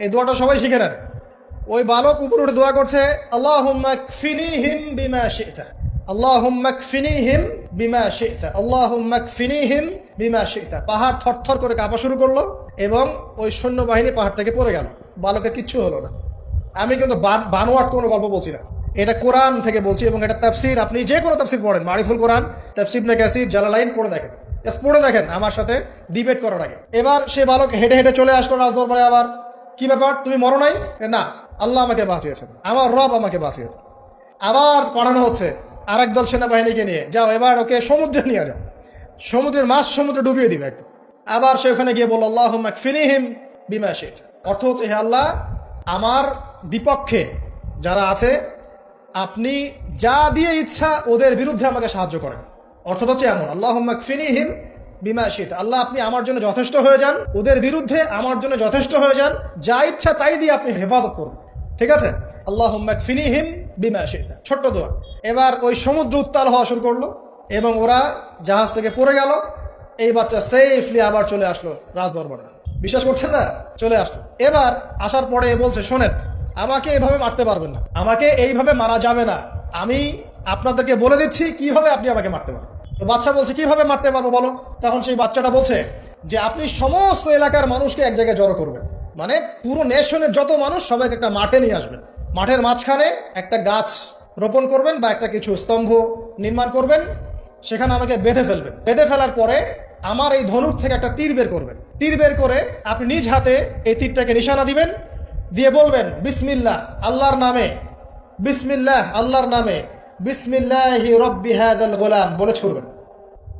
এই দোয়াটা সবাই শিখে নেন। ওই বালক উপরে উঠে দোয়া করছে, আল্লাহুম্মা কফিনিহিম বিমা শি'তা, আল্লাহুম্মা কফিনিহিম বিমা শি'তা, আল্লাহুম্মা কফিনিহিম বিমা শি'তা। পাহাড় থরথর করে কাঁপা শুরু করলো এবং ওই সৈন্যবাহিনী পাহাড় থেকে পড়ে গেল। বালকের কিচ্ছু হলো না। আমি কিন্তু বানোয়াট কোনো গল্প বলছি না, এটা কোরআন থেকে বলছি এবং এটা তাফসির। আপনি যে কোনো তাফসির পড়েন, মারিফুল কোরআন, তাফসির ইবনে কাসির, জালালাইন পড়ে দেখেন, পড়ে দেখেন আমার সাথে ডিবেট করার আগে। এবার সে বালক হেঁটে হেঁটে চলে আসলো রাজদরবারে। আবার কি ব্যাপার, তুমি মরো নাই? না, আল্লাহ আমাকে বাঁচিয়েছেন, আমার রব আমাকে বাঁচিয়েছে। আবার পাঠানো হচ্ছে আরেক দল সেনাবাহিনীকে নিয়ে, যাও এবার ওকে সমুদ্রে নিয়ে যাও, সমুদ্রের মাছ সমুদ্রে ডুবিয়ে দিবে একদম। আবার সে ওখানে গিয়ে বলল, আল্লাহুম্মা কফিনিহিম বিমা শি'তা, অর্থ হচ্ছে, হে আল্লাহ, আমার বিপক্ষে যারা আছে আপনি যা দিয়ে ইচ্ছা ওদের বিরুদ্ধে আমাকে সাহায্য করেন। অর্থ হচ্ছে এমন, আল্লাহুম্মা কফিনিহিম বিমা শি'তা, আল্লাহ আপনি আমার জন্য যথেষ্ট হয়ে যান, ওদের বিরুদ্ধে আমার জন্য যথেষ্ট হয়ে যান, যা ইচ্ছা তাই দিয়ে আপনি হেফাজত করুন। ঠিক আছে, আল্লাহুম্মা কফিনিহিম বিমা শি'তা, ছোট্ট দোয়া। এবার ওই সমুদ্র উত্তাল হওয়া শুরু করলো এবং ওরা জাহাজ থেকে পড়ে গেল। এই বাচ্চা সেফলি আবার চলে আসলো রাজদরবারে। বিশ্বাস করছেন না? চলে আসলো। এবার আসার পরে বলছে, শোনেন, আমাকে এইভাবে মারতে পারবেন না, আমাকে এইভাবে মারা যাবে না, আমি আপনাদেরকে বলে দিচ্ছি কিভাবে আপনি আমাকে মারতে পারবেন। তো বাচ্চা বলছে, কিভাবে মারতে পারবো বলো? তখন সেই বাচ্চাটা বলছে যে আপনি সমস্ত এলাকার মানুষকে এক জায়গায় জড়ো করবেন, মানে পুরো নেশনের যত মানুষ সবাইকে একটা মাঠে নিয়ে আসবেন, মাঠের মাঝখানে একটা গাছ রোপণ করবেন বা একটা কিছু স্তম্ভ নির্মাণ করবেন, সেখানে আমাকে বেঁধে ফেলবেন। বেঁধে ফেলার পরে আমার এই ধনুক থেকে একটা তীর বের করবেন, তীর বের করে আপনি নিজ হাতে এই তীরটাকে নিশানা দিবেন, দিয়ে বলবেন বিসমিল্লাহ আল্লাহর নামে, বিসমিল্লাহ আল্লাহর নামে, বিসমিল্লাহি রব্বি হাযাল গোলাম বলে ছুড়বেন।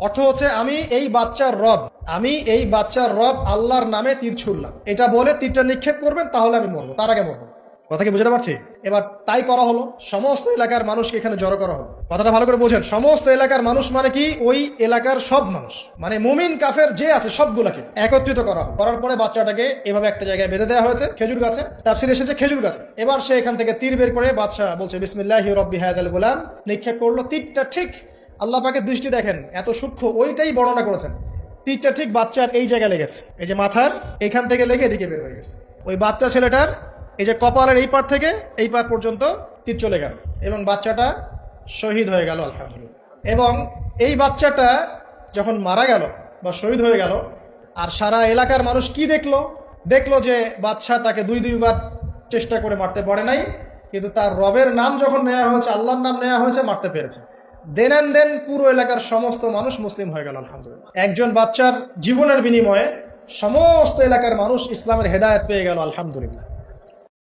অর্থ হচ্ছে, আমি এই বাচ্চার রব, আমি এই বাচ্চার রব আল্লাহর নামে তীর ছুড়লাম, এটা বলে তীরটা নিক্ষেপ করবেন, তাহলে আমি মরবো, তার আগে মরবো। কথা কি বুঝতে পারছি? এবার তাই করা হলো, সমস্ত এলাকার মানুষকে এখানে জড়ো করা হলো। কথাটা ভালো করে বোঝেন, সমস্ত এলাকার মানুষ মানে কি, ওই এলাকার সব মানুষ, মানে মুমিন কাফের যে আছে সবগুলাকে একত্রিত করা হলো। করার পরে বাচ্চাটাকে এভাবে একটা জায়গায় বেঁধে দেওয়া হয়েছে, খেজুর গাছে, তাফসিরে এসেছে খেজুর গাছে। এবার সে এখান থেকে তীর বের করে, বাদশা বলছে বিসমিল্লাহি রব্বি হাযাল গোলাম, নিক্ষেপ করলো। তীরটা ঠিক, আল্লাহ পাকের দৃষ্টি দেখেন এত সূক্ষ্ম, ওইটাই বর্ণনা করেছেন, তীরটা ঠিক বাচ্চার এই জায়গায় লেগেছে, এই যে মাথার এখান থেকে লেগে এদিকে বের হয়ে গেছে। ওই বাচ্চা ছেলেটার এই যে কপালের এই পার থেকে এই পার পর্যন্ত তীর চলে গেল এবং বাচ্চাটা শহীদ হয়ে গেল, আলহামদুলিল্লাহ। এবং এই বাচ্চাটা যখন মারা গেল বা শহীদ হয়ে গেল, আর সারা এলাকার মানুষ কি দেখলো? দেখলো যে বাচ্চা তাকে দুইবার চেষ্টা করে মারতে পারে নাই, কিন্তু তার রবের নাম যখন নেওয়া হয়েছে, আল্লাহর নাম নেওয়া হয়েছে, মারতে পেরেছে। দেন পুরো এলাকার সমস্ত মানুষ মুসলিম হয়ে গেল, আলহামদুলিল্লাহ। একজন বাচ্চার জীবনের বিনিময়ে সমস্ত এলাকার মানুষ ইসলামের হেদায়েত পেয়ে গেল, আলহামদুলিল্লাহ।